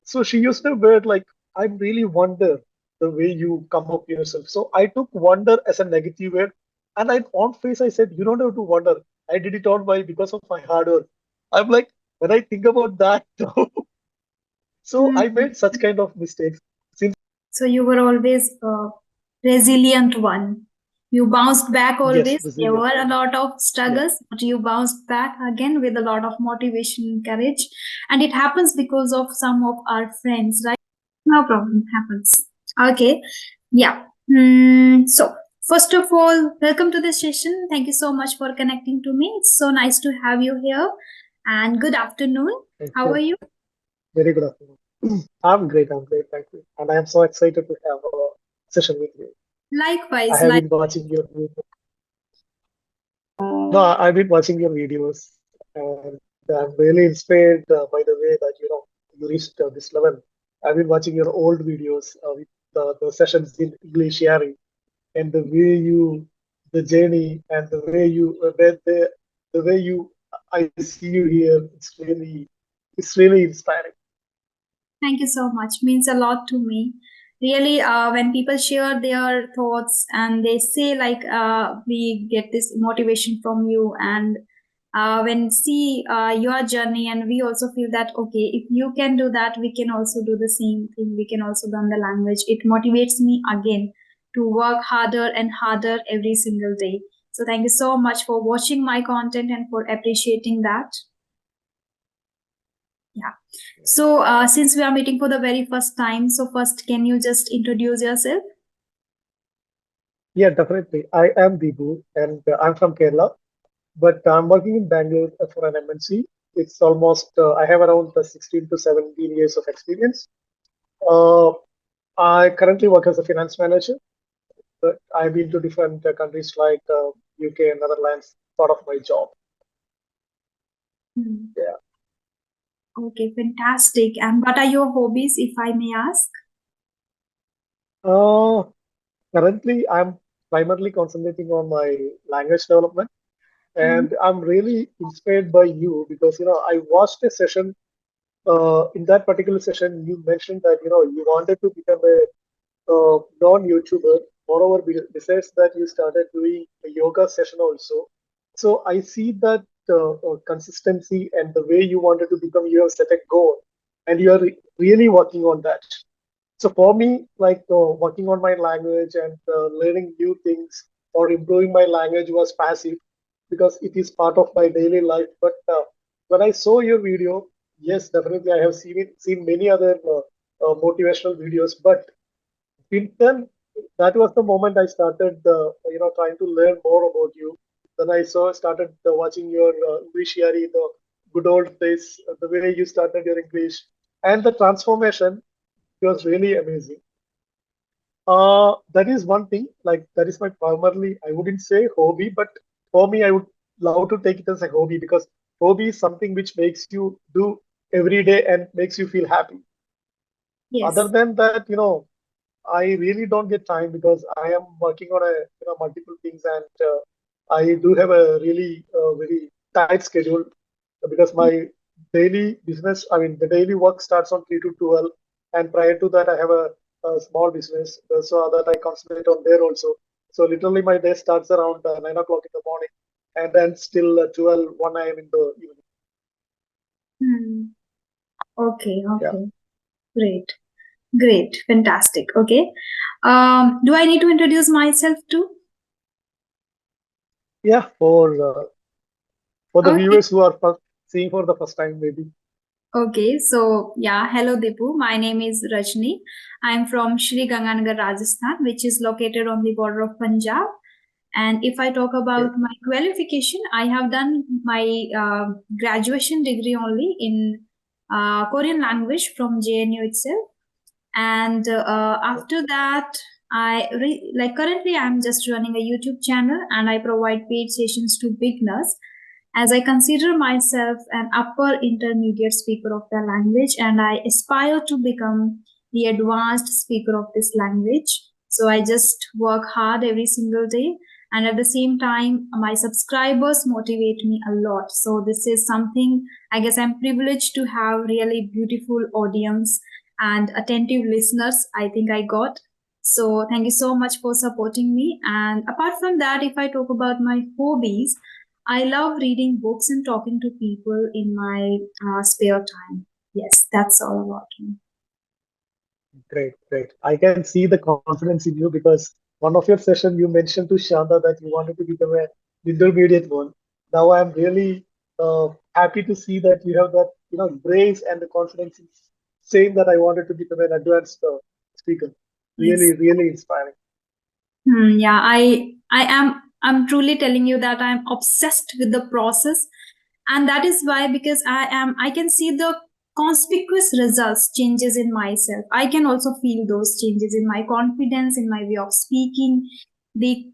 So she used a word like, I really wonder the way you come up yourself. So I took wonder as a negative word. And I on face I said, you don't have to wonder. I did it on my because of my hard work. I'm like, when I think about that, so I Hmm. made such kind of mistakes. Since So you were always a resilient one. You bounced back yes, always. There resilient. were a lot of Yeah. struggles, but you bounced back again with a lot of motivation and courage. And it happens because of some of our friends, right? No problem, happens. Okay, yeah. So, first of all, welcome to this session. Thank you so much for connecting to me. It's so nice to have you here. And good afternoon. Thank How are you. you? Very good afternoon. I'm great. I'm great. Thank you. And I am so excited to have a session with you. I Likewise, have like. been watching your no, I've been watching your videos, and I'm really inspired by the way that you reached this level. I've been watching your old videos with the sessions in English sharing, and the way you, the journey, and the way you, the way you, I see you here. It's really inspiring. Thank you so much. Means a lot to me. Really, when people share their thoughts and they say like we get this motivation from you, and when see your journey, and we also feel that okay, if you can do that, we can also do the same thing. We can also learn the language. It motivates me again to work harder and harder every single day. So thank you so much for watching my content and for appreciating that. Yeah. So, since we are meeting for the very first time, so first, can you just introduce yourself? Yeah, definitely. I am Deepu, and I'm from Kerala, but I'm working in Bangalore for an MNC. It's almost I have around 16 to 17 years of experience. Uh, I currently work as a finance manager, but I've been to different countries like UK and Netherlands, part of my job. Hmm. Yeah. Okay, fantastic. And what are your hobbies, if I may ask? Uh, Currently, I'm primarily concentrating on my language development, Hmm. and I'm really inspired by you because I watched a session. In that particular session, you mentioned that you wanted to become a non-YouTuber. Moreover, besides that, you started doing a yoga session also. So I see that consistency and the way you wanted to become, you have set a goal, and you are really working on that. So for me, like working on my language and learning new things or improving my language was passive because it is part of my daily life. But when I saw your video, yes, definitely I have seen many other motivational videos, but then that was the moment I started, trying to learn more about you. Then I started watching your English the good old days, the way you started your English, and the transformation was really amazing. That is one thing. Like that is my primarily, I wouldn't say hobby, but for me, I would love to take it as a hobby because hobby is something which makes you do every day and makes you feel happy. Other Yes. than that, I really don't get time because I am working on multiple things, and I do have a really very tight schedule because my daily business, I mean, the daily work starts on 3 to 12, and prior to that, I have a small business so that I concentrate on there also. So literally, my day starts around 9 o'clock in the morning, and then still 12, 1 a.m. in the evening. Hmm. Okay, Yeah, okay. Great. Great. Fantastic. Okay. Do I need to introduce myself too? yeah. For the Okay. viewers who are seeing for the first time, maybe. Okay, so yeah, hello Dipu. My name is Rajni. I'm from Shri Ganganagar, Rajasthan, which is located on the border of Punjab. And if I talk Okay. about my qualification, I have done my graduation degree only in Korean language from JNU itself. And after that, like currently I'm just running a YouTube channel and I provide paid sessions to beginners as I consider myself an upper intermediate speaker of the language and I aspire to become the advanced speaker of this language. So I just work hard every single day. And at the same time, my subscribers motivate me a lot. So this is something I guess I'm privileged to have really beautiful audience and attentive listeners I think I got. So thank you so much for supporting me. And apart from that, if I talk about my hobbies, I love reading books and talking to people in my spare time. Yes, that's all about me. Great, great. I can see the confidence in you because one of your session you mentioned to Shanda that you wanted to become a intermediate one. Now I'm really happy to see that you have that grace and the confidence in saying that I wanted to become an advanced speaker. Yes. Really, really inspiring. Yeah, I'm truly telling you that I'm obsessed with the process, and that is why, because I can see the conspicuous results changes in myself. I can also feel those changes in my confidence, in my way of speaking.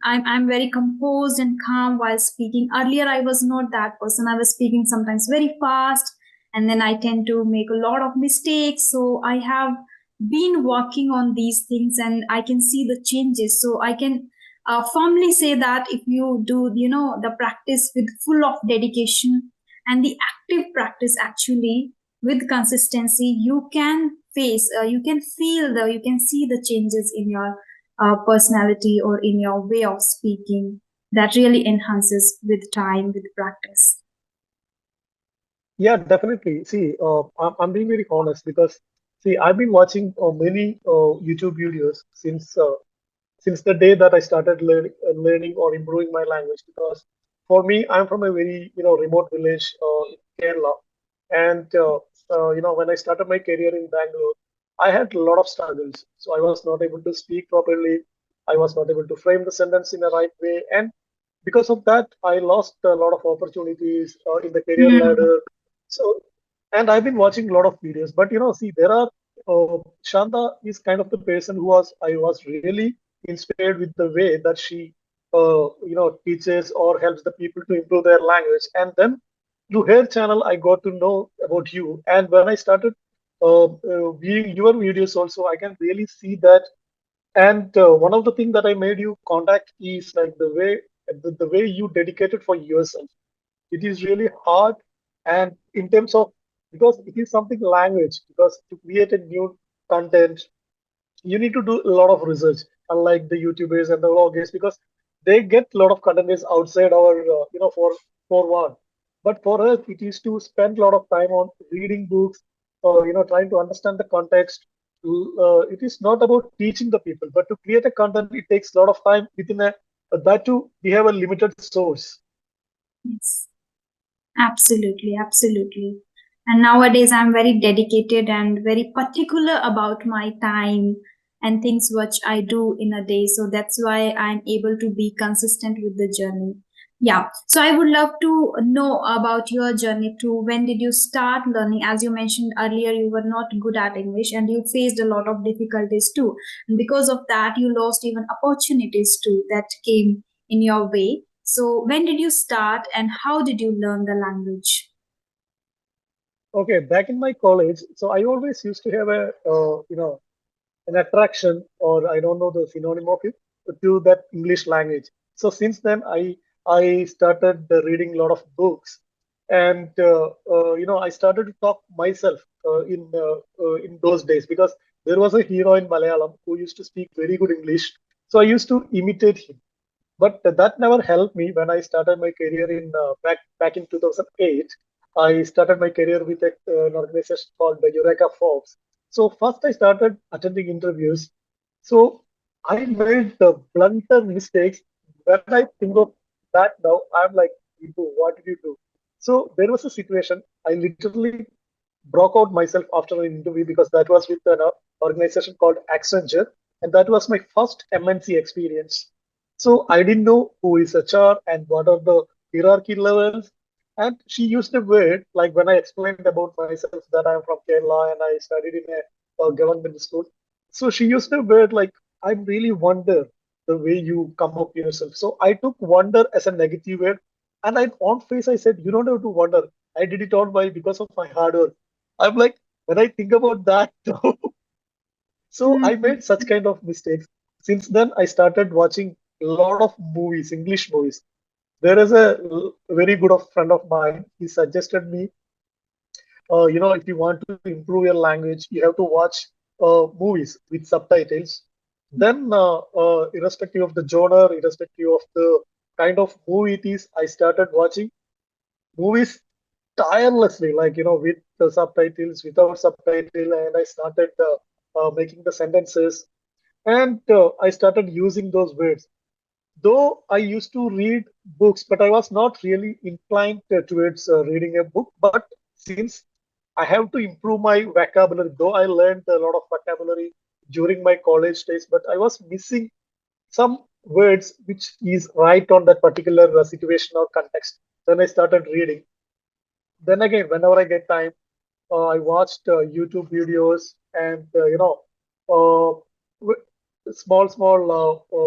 I'm very composed and calm while speaking. Earlier I was not that person. I was speaking sometimes very fast, and then I tend to make a lot of mistakes. So I have been working on these things, and I can see the changes. So I can firmly say that if you do, the practice with full of dedication and the active practice actually with consistency, you can feel you can see the changes in your personality or in your way of speaking. That really enhances with time, with practice. Yeah, definitely. See, I'm being very honest because see, I've been watching many YouTube videos since the day that I started learning or improving my language. Because for me, I'm from a very remote village in Kerala, and when I started my career in Bangalore, I had a lot of struggles. So I was not able to speak properly. I was not able to frame the sentence in the right way, and because of that, I lost a lot of opportunities in the career Hmm. ladder. So, and I've been watching a lot of videos, but see, there are Shanda is kind of the person I was really inspired with the way that she teaches or helps the people to improve their language. And then through her channel, I got to know about you. And when I started viewing your videos, also, I can really see that. And one of the things that I made you contact is like the way you dedicated for yourself. It is really hard, and in terms of because it is something language. Because to create a new content, you need to do a lot of research, unlike the YouTubers and the vloggers, because they get a lot of content is outside our for one. But for us, it is to spend a lot of time on reading books, trying to understand the context. It is not about teaching the people, but to create a content, it takes a lot of time within a that too. We have a limited source. Yes. Absolutely, absolutely. And nowadays, I'm very dedicated and very particular about my time and things which I do in a day. So that's why I'm able to be consistent with the journey. Yeah. So I would love to know about your journey too. When did you start learning? As you mentioned earlier, you were not good at English and you faced a lot of difficulties too. And because of that, you lost even opportunities too that came in your way. So, when did you start and how did you learn the language? Okay, back in my college, so I always used to have a an attraction, or I don't know the synonym of it, to that English language. So since then, I started reading a lot of books, and I started to talk myself in those days because there was a hero in Malayalam who used to speak very good English, so I used to imitate him. But that never helped me when I started my career in back in 2008. I started my career with an organization called the Eureka Forbes. So first I started attending interviews. So I made the blunter mistakes. When I think of that now, I'm like, Ibu, what did you do? So there was a situation. I literally broke out myself after an interview because that was with an organization called Accenture, and that was my first MNC experience. So I didn't know who is HR and what are the hierarchy levels. And she used a word like when I explained about myself that I'm from Kerala and I studied in a government school. So she used a word like, I really wonder the way you come up yourself. So I took wonder as a negative word. And I on face I said, you don't have to wonder. I did it all by because of my hard work. I'm like, when I think about that, so I Hmm. made such kind of mistakes. Since then, I started watching a lot of movies, English movies. There is a very good of friend of mine. He suggested me, if you want to improve your language, you have to watch. movies with subtitles. Then, irrespective of the genre, irrespective of the kind of movie it is, I started watching movies tirelessly, like with the subtitles, without subtitle, and I started making the sentences, and I started using those words. Though I used to read books, but I was not really inclined towards reading a book. But since I have to improve my vocabulary, though I learned a lot of vocabulary during my college days, but I was missing some words which is right on that particular situation or context. Then I started reading. Then again, whenever I get time, I watched YouTube videos and small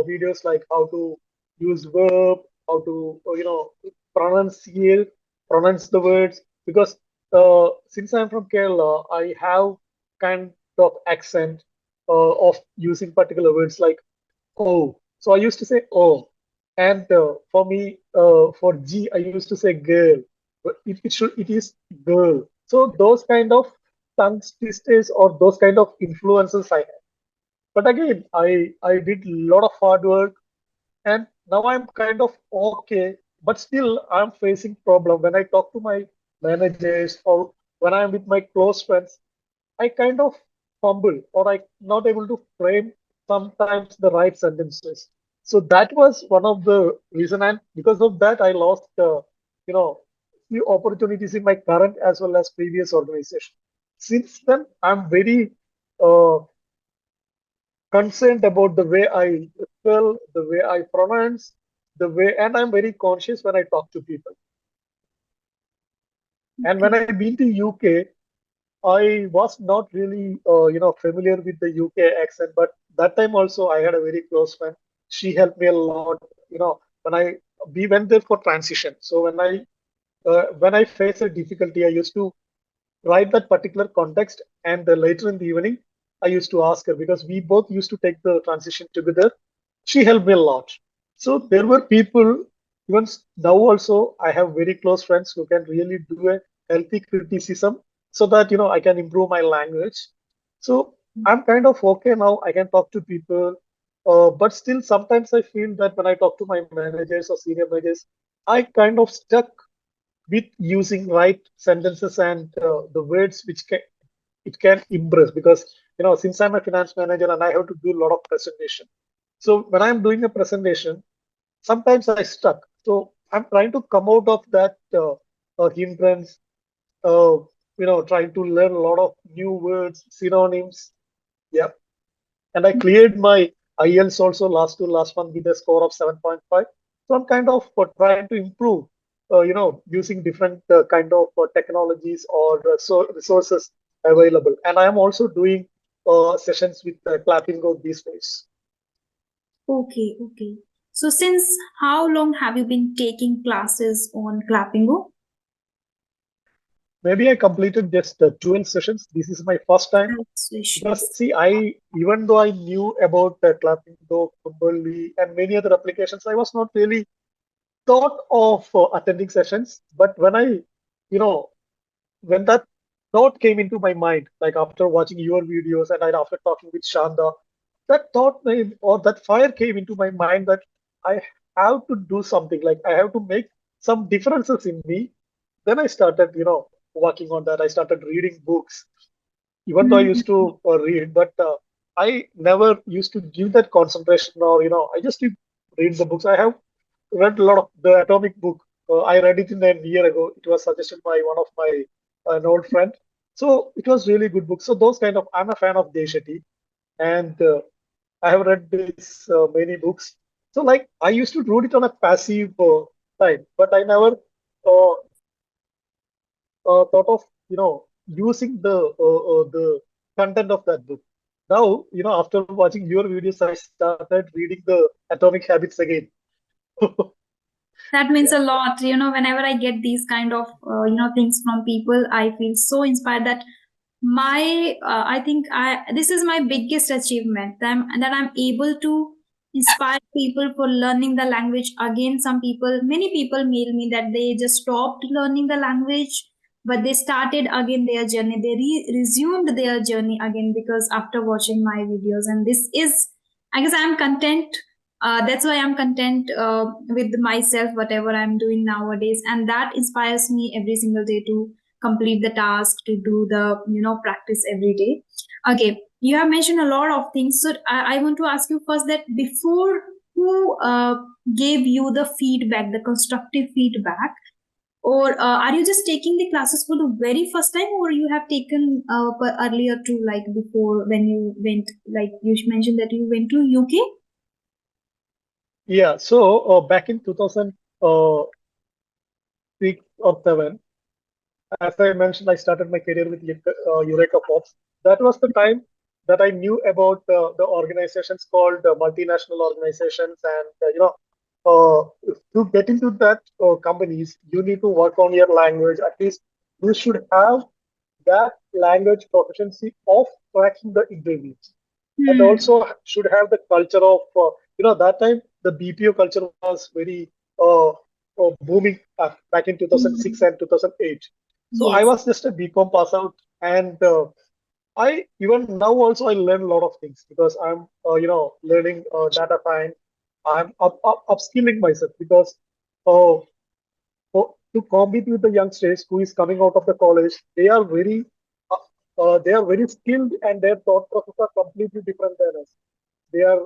videos like how to use verb, how to pronunciate pronounce the words. Because since I'm from Kerala, I have kind of accent of using particular words like oh. So I used to say oh, and for me for G I used to say girl, but it is girl. So those kind of tongue twisters or those kind of influences I had. But again, I did a lot of hard work, and now I'm kind of okay. But still, I'm facing problem when I talk to my managers or when I'm with my close friends. I kind of fumble or I not able to frame sometimes the right sentences. So that was one of the reason, and because of that, I lost you know few opportunities in my current as well as previous organization. Since then, I'm very uh, concerned about the way I spell, the way I pronounce, the way, and I'm very conscious when I talk to people. And when Okay. I been to UK, I was not really, familiar with the UK accent, but that time also I had a very close friend. She helped me a lot. When we went there for transition. So when I face a difficulty, I used to write that particular context, and later in the evening, I used to ask her because we both used to take the transition together. She helped me a lot. So there were people, even now also, I have very close friends who can really do a healthy criticism so that, I can improve my language. So I'm kind of okay now. I can talk to people. But still, sometimes I feel that when I talk to my managers or senior managers, I kind of stuck with using right sentences and the words which it can impress. Because since I'm a finance manager and I have to do a lot of presentation, so when I'm doing a presentation, sometimes I stuck. So I'm trying to come out of that hindrance, uh, trying to learn a lot of new words, synonyms. Yeah. And I cleared my IELTS also last one with a score of 7.5. So I'm kind of trying to improve, using different kind of technologies or resources available. And I am also doing sessions with Clapping Go these days. Okay, okay. So since how long have you been taking classes on Clappingo? Maybe I completed just 12 sessions. This is my first time because Sessions. see, I even though I knew about Clapping Go, Kumberly, and many other applications, I was not really thought of attending sessions. But you know, when that thought came into my mind, like after watching your videos and after talking with Shanda, that thought or that fire came into my mind that I have to do something. Like I have to make some differences in me. Then I started, working on that. I started reading books, even though I Mhm. used to read, but I never used to give that concentration, or I just did read the books. I have read a lot of the Atomic book. I read it in a year ago. It was suggested by one of my an old friend. So it was really good book. So those kind of I'm a fan of Deshati, and I have read this many books. So like I used to read it on a passive time, but I never uh, thought of using the content of that book. Now after watching your videos, I started reading the Atomic Habits again. That Yeah. means a lot. Whenever I get these kind of things from people, I feel so inspired that I think I this is my biggest achievement, that I'm able to inspire people for learning the language again. Many people mail me that they just stopped learning the language but they started again their journey. They resumed their journey again because after watching my videos, and this is, I guess, I'm content. That's why I'm content with myself, whatever I'm doing nowadays, and that inspires me every single day to complete the task, to do the practice every day. Okay, you have mentioned a lot of things, so I want to ask you first that before, who gave you the feedback, the constructive feedback, or are you just taking the classes for the very first time, or you have taken earlier too, like before when you went, like you mentioned that you went to UK? Yeah, so back in 2006 or 7, as I mentioned, I started my career with Eureka Pops. That was the time that I knew about the organizations called multinational organizations, and to get into that companies, you need to work on your language. At least you should have that language proficiency of cracking the interviews, and Hmm. also should have the culture of that time the BPO culture was very booming back in 2006 Hmm. and 2008. So I Yes. was just a BCom pass out, and I even now also I learn a lot of things because I'm learning data science. I'm upskilling myself because uh, to compete with the youngsters who is coming out of the college, they are very skilled and their thought process are completely different than us. They are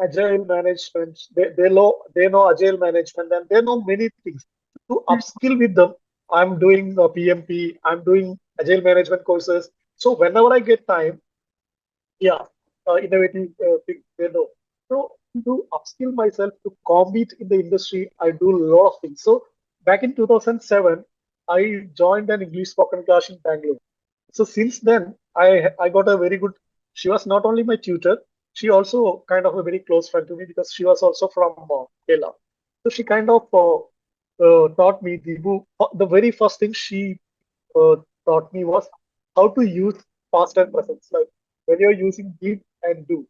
agile management. They know agile management and they know many things. To Hmm. upskill with them, I'm doing PMP. I'm doing agile management courses. So whenever I get time, yeah, innovative things they know. So to upskill myself to compete in the industry, I do a lot of things. So back in 2007, I joined an English spoken class in Bangalore. So since then, I got a very good. She was not only my tutor, she also kind of a very close friend to me because she was also from Kerala. So she kind of taught me the very first thing she uh, taught me was how to use past and present. Like when you're using did and do.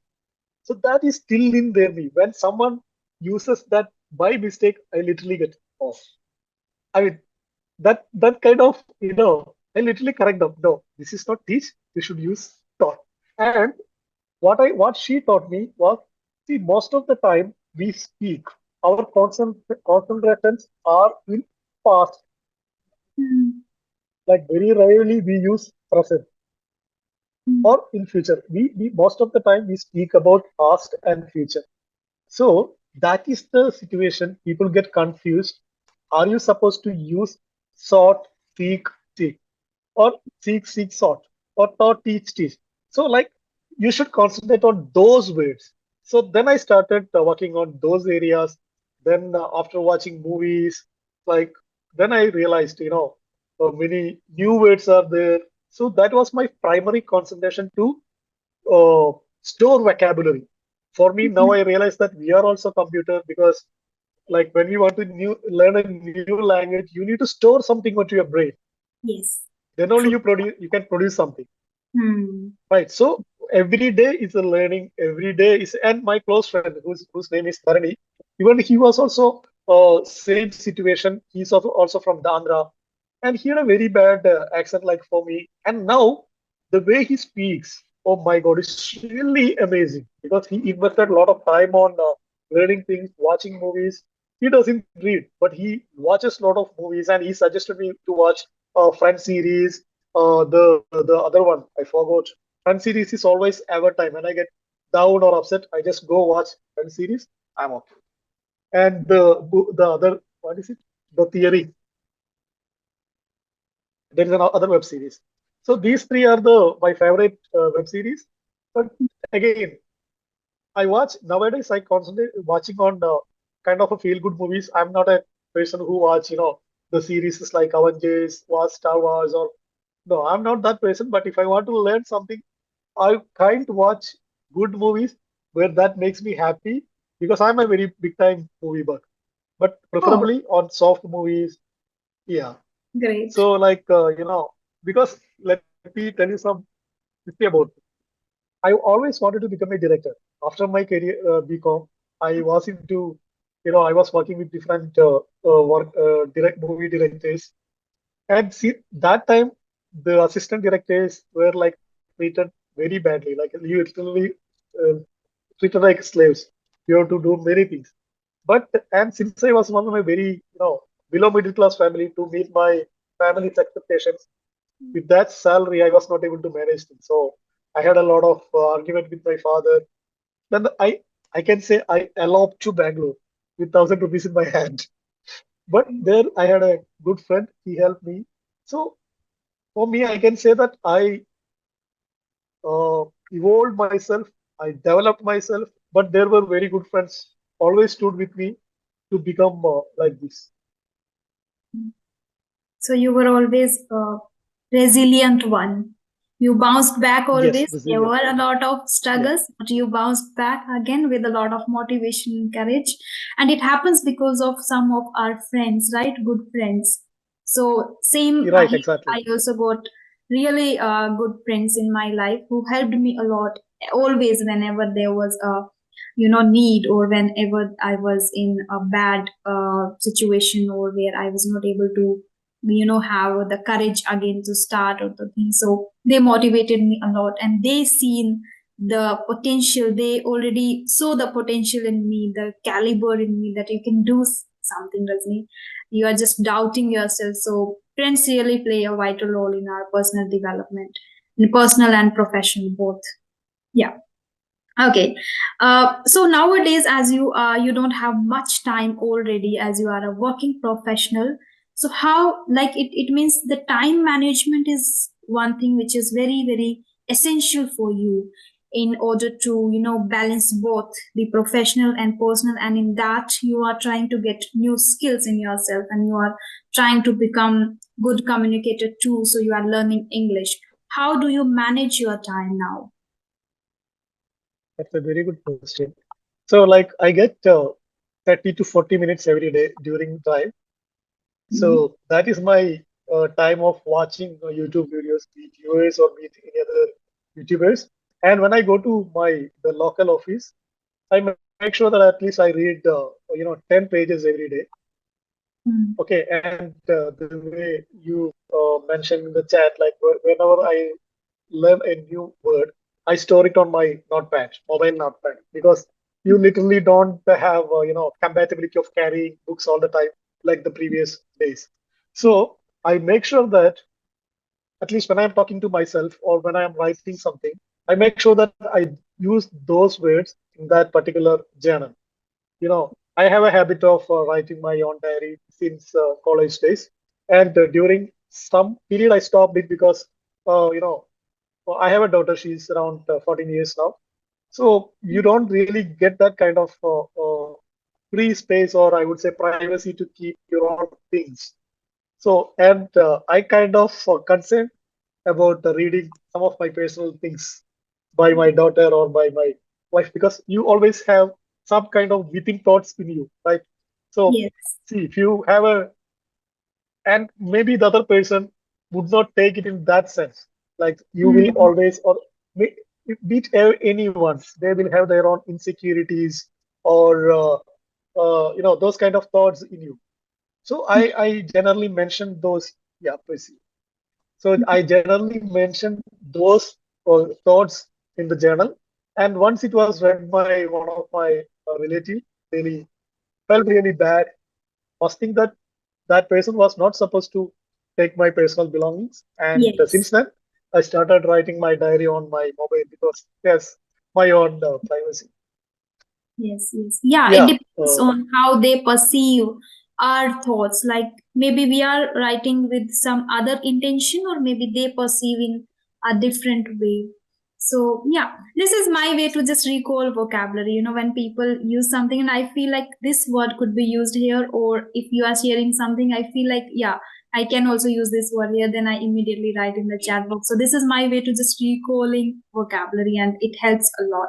So that is still in there me. When someone uses that by mistake, I literally get off. I mean that kind of I literally correct them. No, this is not teach. You should use taught. And what she taught me was, see, most of the time we speak, our concentrations are in past. Hmm. Like very rarely we use present Hmm. or in future. We most of the time we speak about past and future. So that is the situation. People get confused. Are you supposed to use sought, seek, or seek, sought, or taught, teach? So like you should concentrate on those words. So then I started working on those areas. Then after watching movies, like then I realized many new words are there. So that was my primary concentration to store vocabulary. For me, now I realize that we are also computer because, like, when you want to learn a new language, you need to store something onto your brain. Yes. Then only True. you can produce something, Hmm. right? So every day is a learning. Every day is, and my close friend, whose name is Dharani, even he was also same situation. He's also from the Andhra, and he had a very bad accent like for me. And now the way he speaks, oh my God, it's really amazing because he invested a lot of time on learning things, watching movies. He doesn't read, but he watches a lot of movies, and he suggested me to watch Friends series. The other one I forgot. Friends series is always ever time. When I get down or upset, I just go watch Friends series. I'm okay. And the other, what is it? The Theory. There is another web series. So these three are the my favorite web series. But again, I watch nowadays. I concentrate watching on kind of a feel good movies. I'm not a person who watch the series like Avengers, was Star Wars, or no. I'm not that person. But if I want to learn something, I can't watch good movies where that makes me happy because I'm a very big time movie buff. But Oh, preferably on soft movies, yeah. great. So like because let me tell you some history about it. I always wanted to become a director. After my career BCom, I was into I was working with different movie directors. And see, that time the assistant directors were like treated very badly. Like you literally uh, treated like slaves. You have to do many things. But and since I was one of my very below middle class family to meet my family's expectations, with that salary I was not able to manage things. So I had a lot of argument with my father. Then I can say I eloped to Bangalore with 1,000 rupees in my hand. But there I had a good friend. He helped me. So for me, I can say that I evolved myself. I developed myself. But there were very good friends always stood with me to become like this. So you were always a resilient one. You bounced back Yes, always. There were resilient. a lot of Yeah, struggles, but you bounced back again with a lot of motivation and courage. And it happens because of some of our friends, right? Good friends. So same, you're right, exactly. I also got really good friends in my life who helped me a lot. Always, whenever there was a need, or whenever I was in a bad situation, or where I was not able to have the courage again to start or the thing. So they motivated me a lot, and they seen the potential. They already saw the potential in me, the caliber in me, that you can do something, Rajni. You are just doubting yourself. So friends really play a vital role in our personal development, in personal and professional both. Yeah. Okay. So nowadays, as you don't have much time already, as you are a working professional. So how, like, it means the time management is one thing which is very, very essential for you in order to balance both the professional and personal, and in that you are trying to get new skills in yourself, and you are trying to become good communicator too. So you are learning English. How do you manage your time now? That's a very good question. So, like, I get 30 to 40 minutes every day during drive. Mhm. So that is my time of watching YouTube videos, be it US or be it any other YouTubers. And when I go to the local office, I make sure that at least I read 10 pages every day. Mm. Okay, and the way you mentioned in the chat, like whenever I learn a new word, I store it on my notepad, mobile notepad, because you literally don't have compatibility of carrying books all the time like the previous days. So I make sure that at least when I'm talking to myself or when I'm writing something, I make sure that I use those words in that particular journal. I have a habit of writing my own diary since college days, and during some period I stopped it because I have a daughter. She's around 14 years now, so you don't really get that kind of free space, or I would say privacy, to keep your own things. So, and I kind of concerned about reading some of my personal things by my daughter or by my wife, because you always have some kind of within thoughts in you, right? So, Yes. see, if you have and maybe the other person would not take it in that sense. Like you will Mm. always, or may- beat anyone, they will have their own insecurities or those kind of thoughts in you. So I generally mention those. Yeah, please. So I generally mentioned those thoughts in the journal. And once it was read by one of my relative, really felt really bad. First thing, that that person was not supposed to take my personal belongings. And Yes. since then, I started writing my diary on my mobile because yes, my own privacy. Yes, yes. Yeah, it Yeah, depends on how they perceive our thoughts. Like maybe we are writing with some other intention, or maybe they perceive in a different way. So, yeah, this is my way to just recall vocabulary. When people use something and I feel like this word could be used here, or if you are sharing something, I feel like, yeah, I can also use this word here, then I immediately write in the chat box. So, this is my way to just recalling vocabulary, and it helps a lot.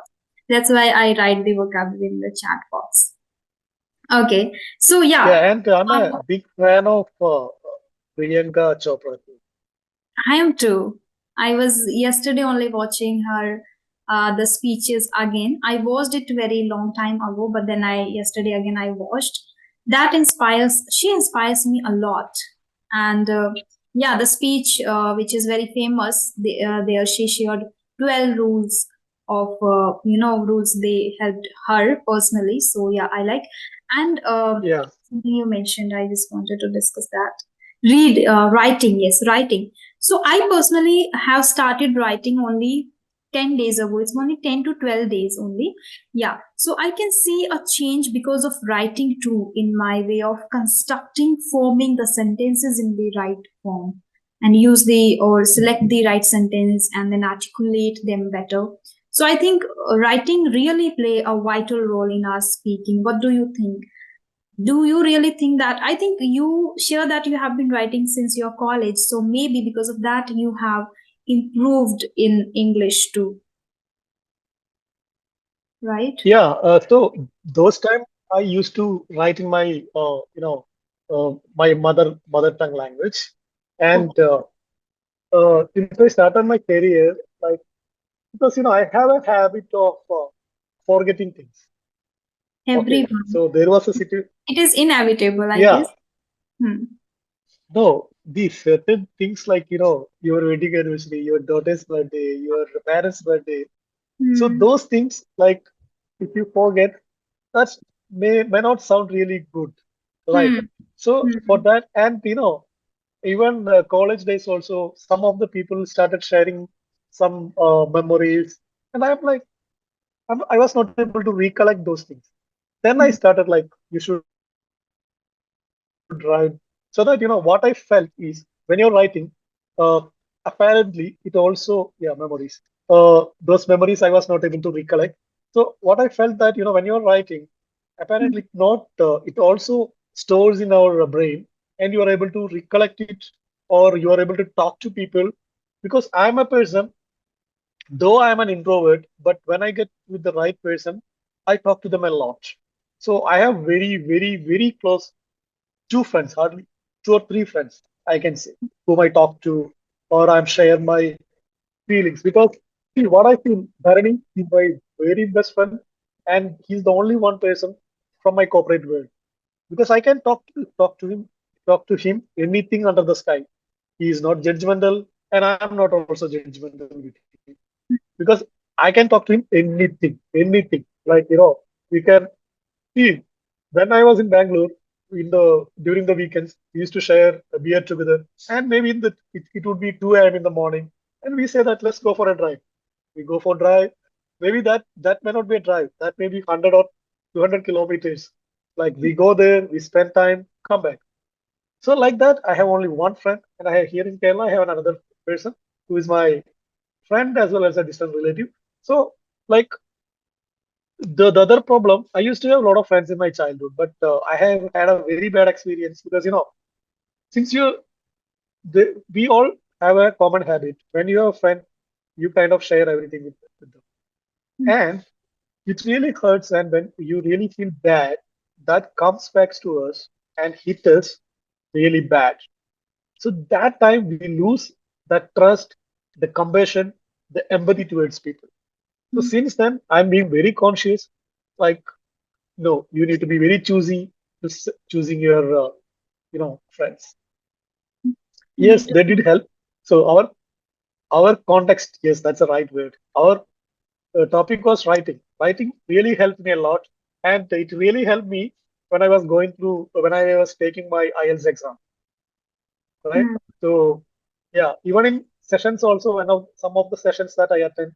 That's why I write the vocabulary in the chat box. Okay. So yeah, yeah, and I'm a uh, big fan of Priyanka Chopra too. I am too. I was yesterday only watching her the speeches again. I watched it very long time ago, but then I yesterday again I watched. That inspires. She inspires me a lot, and yeah, the speech, which is very famous, there she shared 12 rules of, rules they helped her personally. So, yeah, I like. And Yeah, something you mentioned, I just wanted to discuss that. Writing, yes, writing. So, I personally have started writing only 10 days ago. It's only 10 to 12 days only. Yeah, so I can see a change because of writing too in my way of constructing, forming the sentences in the right form and use the or select the right sentence and then articulate them better. So I think writing really play a vital role in our speaking. What do you think? Do you really think that? I think you share that you have been writing since your college, so maybe because of that you have improved in English too, right? yeah. So those time I used to write in my my mother tongue language, and since I started my career, like because I have a habit of forgetting things. Okay, Everyone. so there was a situation. It is inevitable, I Yeah, guess. Hmm. no, these certain things like your wedding anniversary, your daughter's birthday, your parents' birthday. So Hmm. those things, like if you forget, that's may not sound really good, right? Hmm. So for Hmm. that, and even college days also, some of the people started sharing some memories, and I'm like, I was not able to recollect those things. Then I Hmm. started like, you should write, so that what I felt is when you're writing, apparently it also, yeah, memories. Those memories I was not able to recollect. So what I felt that when you're writing, apparently not it also stores in our brain, and you are able to recollect it, or you are able to talk to people. Because I'm a person, though I'm an introvert, but when I get with the right person, I talk to them a lot. So I have very, very, very close two friends, hardly two or three friends, I can say, whom I talk to, or I'm share my feelings. Because see what I feel, Bharani is my very best friend, and he's the only one person from my corporate world. Because I can talk to him anything under the sky. He is not judgmental, and I'm not also judgmental with him. Because I can talk to him anything. Like we can see. When I was in Bangalore, during the weekends, we used to share a beer together, and maybe it would be 2 a.m. in the morning, and we say that let's go for a drive. We go for drive. Maybe that may not be a drive. That may be 100 or 200 kilometers. Like we go there, we spend time, come back. So like that, I have only one friend, and I have here in Kerala, I have another person who is my friend as well as a distant relative. So like the other problem, I used to have a lot of friends in my childhood, but I have had a very bad experience because since we all have a common habit. When you have a friend, you kind of share everything with them, and it really hurts. And when you really feel bad, that comes back to us and hit us really bad. So that time we lose that trust, the compassion, the empathy towards people. So Hmm. since then, I'm being very conscious. Like, no, you need to be very choosy to choosing your, friends. You Yes, need they to. did help. So our context, yes, that's the right word. Our topic was writing. Writing really helped me a lot, and it really helped me when I was taking my IELTS exam, right? Hmm. So yeah, even in sessions also, some of the sessions that I attend,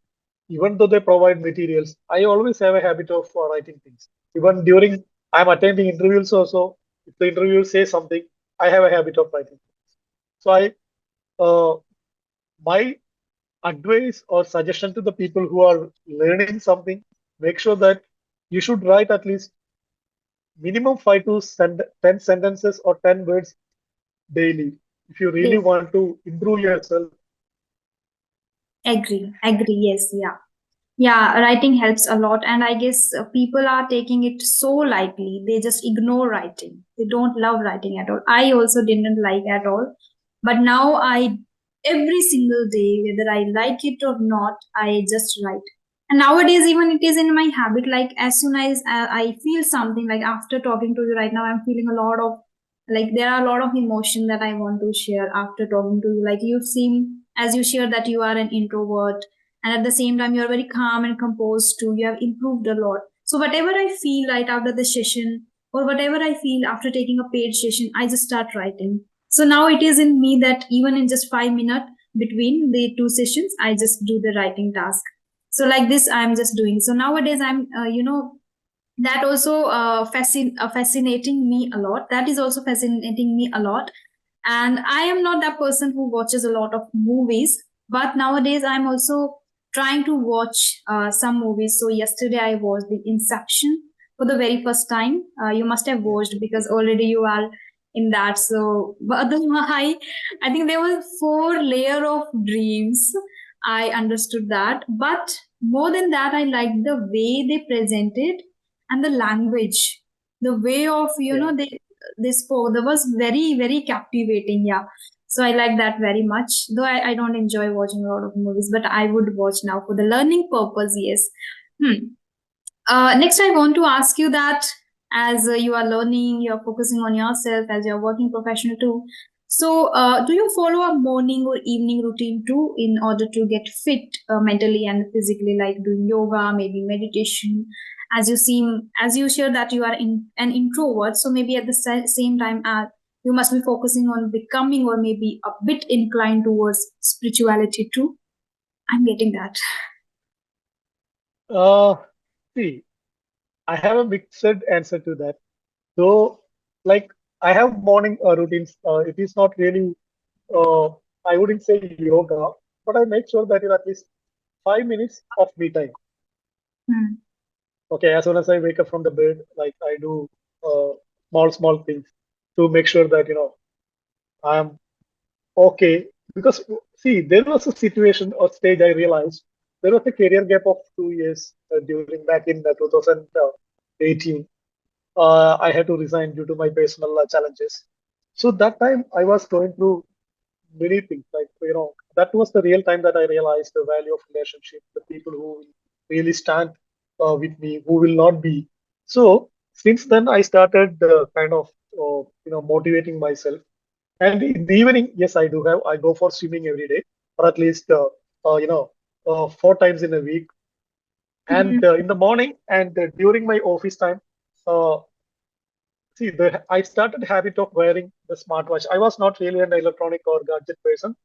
even though they provide materials, I always have a habit of writing things. Even during I'm attending interviews also, if the interviewer says something, I have a habit of writing. So uh, my advice or suggestion to the people who are learning something, make sure that you should write at least minimum 10 sentences or 10 words daily if you really Yes, want to improve yourself. agree. Yes, yeah. Yeah, writing helps a lot, and I guess people are taking it so lightly. They just ignore writing. They don't love writing at all. I also didn't like at all, but now every single day, whether I like it or not, I just write. And nowadays, even it is in my habit. Like as soon as I feel something, like after talking to you right now, I'm feeling a lot of Like there are a lot of emotion that I want to share after talking to you. Like you seem, as you share, that you are an introvert, and at the same time you are very calm and composed too. You have improved a lot. So whatever I feel right after the session, or whatever I feel after taking a paid session, I just start writing. So now it is in me that even in just 5 minutes between the two sessions, I just do the writing task. So like this I'm just doing. So nowadays I'm that also fascinating me a lot. That is also fascinating me a lot. And I am not that person who watches a lot of movies, but nowadays I'm also trying to watch some movies. So yesterday I watched the Inception for the very first time. You must have Yeah. watched because already you are in that. So but I think there was four layer of dreams. I understood that, but more than that I liked the way they presented, and the language, the way of Yeah. they spoke, that was very very captivating. Yeah, so I like that very much, though I don't enjoy watching a lot of movies, but I would watch now for the learning purpose. Yes. Next, I want to ask you that as you are learning, you're focusing on yourself as you're working professional too. So, do you follow a morning or evening routine too in order to get fit mentally and physically, like doing yoga, maybe meditation? As you share that you are an introvert, so maybe at the same time, you must be focusing on becoming or maybe a bit inclined towards spirituality too. I'm getting that. Uh, See, I have a mixed answer to that. So, like, I have morning routines. It is not really, uh, I wouldn't say yoga, but I make sure that at least 5 minutes of me time. Hmm. Okay, as soon as I wake up from the bed, like I do small things to make sure that I'm okay. Because see, there was a situation or stage I realized there was a career gap of 2 years during back in 2018. I had to resign due to my personal challenges. So that time I was going through many things. Like that was the real time that I realized the value of relationship, the people who will really stand with me, who will not be. So since then I started kind of motivating myself. And in the evening, yes, I do have. I go for swimming every day, or at least 4 times in a week. And Hmm. in the morning and during my office time, uh, see, I started habit of wearing the smartwatch. I was not really an electronic or gadget person,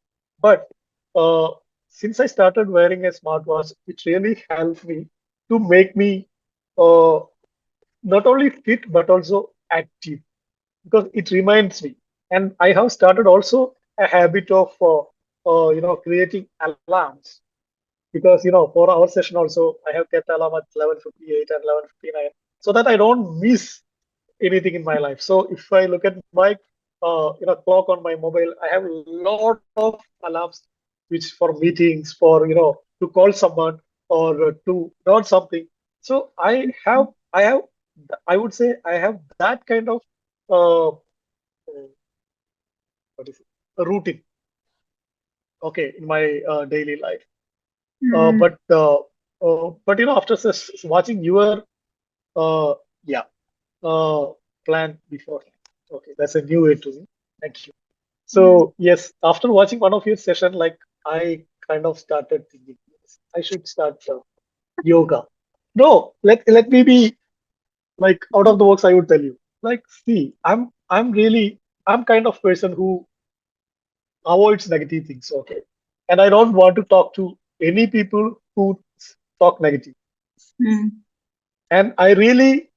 but uh, since I started wearing a smartwatch, it really helped me to make me uh, not only fit but also active because it reminds me. And I have started also a habit of creating alarms because for our session also I have kept alarm at 11:58 and 11:59 so that I don't miss anything in my life. So if I look at my clock on my mobile, I have a lot of alarms which for meetings, for to call someone or to note something. So I have I would say I have that kind of uh, what is it? A routine, okay, in my daily life. Uh, Hmm. but uh, but after watching your uh, yeah plan before, okay, that's a new way to me. Thank you. Hmm. So yes, after watching one of your session, like I kind of started thinking, yes, I should start yoga. No, let me be like out of the box. I would tell you, like, see, I'm kind of person who avoids negative things. Okay, and I don't want to talk to any people who talk negative. Hmm. And I really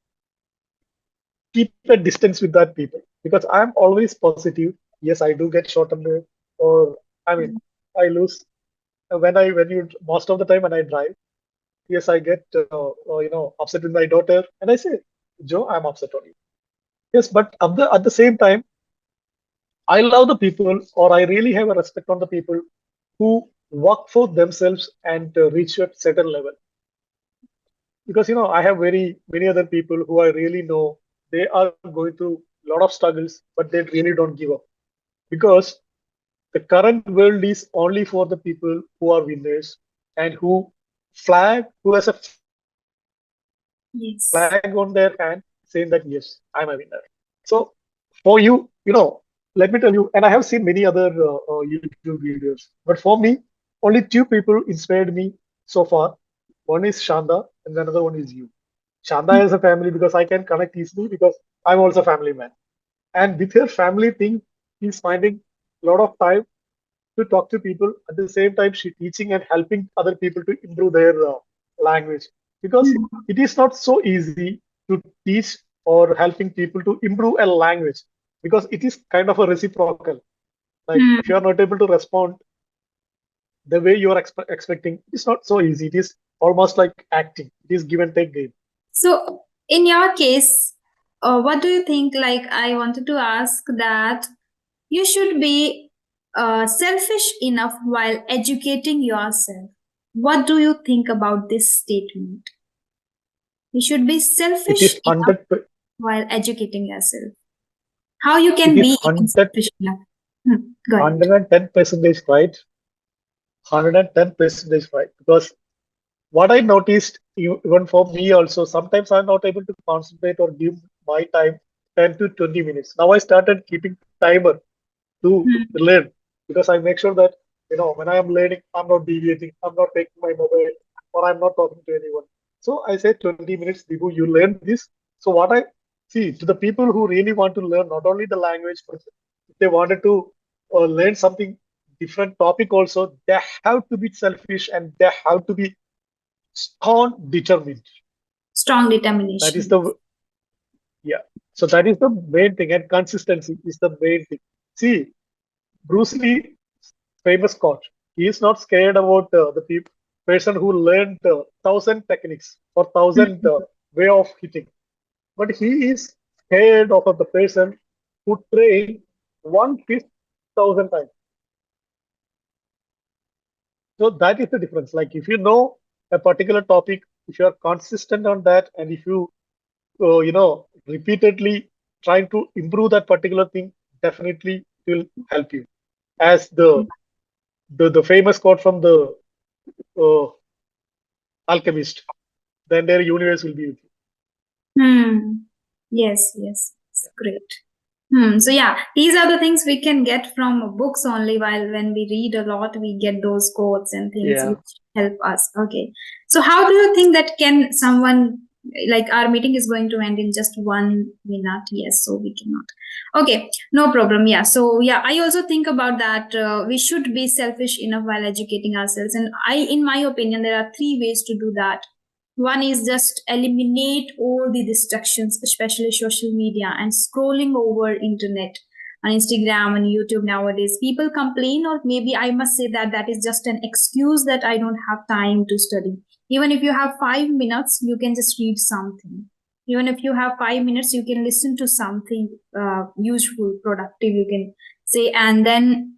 keep a distance with that people because I'm always positive. Yes, I do get short tempered, or I mean, I lose when you most of the time when I drive. Yes, I get upset with my daughter, and I say, Joe, I'm upset on you. Yes, but at the same time, I love the people, or I really have a respect on the people who work for themselves and reach a certain level. Because I have very many other people who I really know they are going through a lot of struggles, but they really don't give up because the current world is only for the people who are winners and who has a flag on their hand Yes. saying that yes, I'm a winner. So for me, For you, let me tell you, and I have seen many other YouTube videos, but for me, only two people inspired me so far. One is Shanda, and another one is you. Shanda is a family because I can connect easily because I'm also a family man. And with her family thing, he's finding a lot of time to talk to people. At the same time, she teaching and helping other people to improve their language because Hmm. it is not so easy to teach or helping people to improve a language because it is kind of a reciprocal. Like if you are Hmm. not able to respond the way you are expecting, it's not so easy. It is almost like acting. It is give and take game. So, in your case, what do you think? Like, I wanted to ask that you should be selfish enough while educating yourself. What do you think about this statement? You should be It selfish is enough 100. while educating yourself. How you It can is be even 100, selfish enough? Go ahead. 110% right. 110% right. Because what I noticed, even for me also, sometimes I'm not able to concentrate or give my time 10 to 20 minutes. Now I started keeping timer to Hmm. learn because I make sure that when I am learning, I'm not deviating, I'm not taking my mobile, or I'm not talking to anyone. So I say 20 minutes, Dibu, you learn this. So what I see to the people who really want to learn not only the language, but if they wanted to learn something different topic also, they have to be selfish and they have to be strong, determined. Strong That is determination. the yeah. So that is the main thing, and consistency is the main thing. See, Bruce Lee, famous quote. He is not scared about the person who learned 1,000 techniques or thousand Hmm. way of hitting, but he is scared of the person who trained one fifth 1,000 times. So that is the difference. Like if you know a particular topic, if you are consistent on that, and if you repeatedly trying to improve that particular thing, definitely it will help you. As the famous quote from the uh, alchemist, the entire universe will be with you. Hmm. Yes, yes. Great. So yeah, these are the things we can get from books only. While when we read a lot, we get those quotes and things Yeah. which help us. Okay. So how do you think that can someone, like, our meeting is going to end in just 1 minute? Yes, so we cannot. Okay, no problem. Yeah. So yeah, I also think about that. We should be selfish enough while educating ourselves, and in my opinion, there are three ways to do that. One is just eliminate all the distractions, especially social media and scrolling over internet on Instagram and YouTube nowadays. People complain, or maybe I must say that that is just an excuse that I don't have time to study. Even if you have 5 minutes, you can just read something. Even if you have 5 minutes, you can listen to something useful, productive, you can say. And then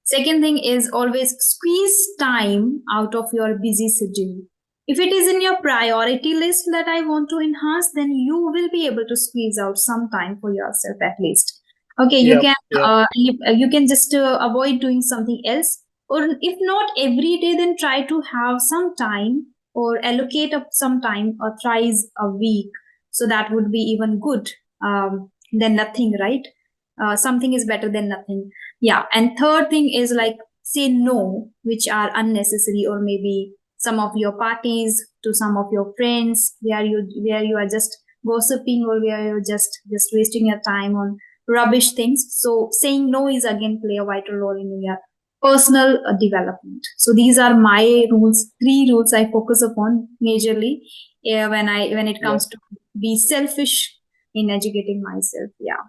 second thing is always squeeze time out of your busy schedule. If it is in your priority list that I want to enhance, then you will be able to squeeze out some time for yourself at least. Okay, you Yeah. can Yeah. you can just avoid doing something else, or if not every day, then try to have some time or allocate up some time or thrice a week. So that would be even good than nothing, right? Something is better than nothing. Yeah, and third thing is like say no which are unnecessary, or maybe some of your parties to some of your friends where you are just gossiping, or where you're just wasting your time on rubbish things. So saying no is again play a vital role in your personal development. So these are my rules, three rules I focus upon majorly when it Yeah. comes to be selfish in educating myself. Yeah.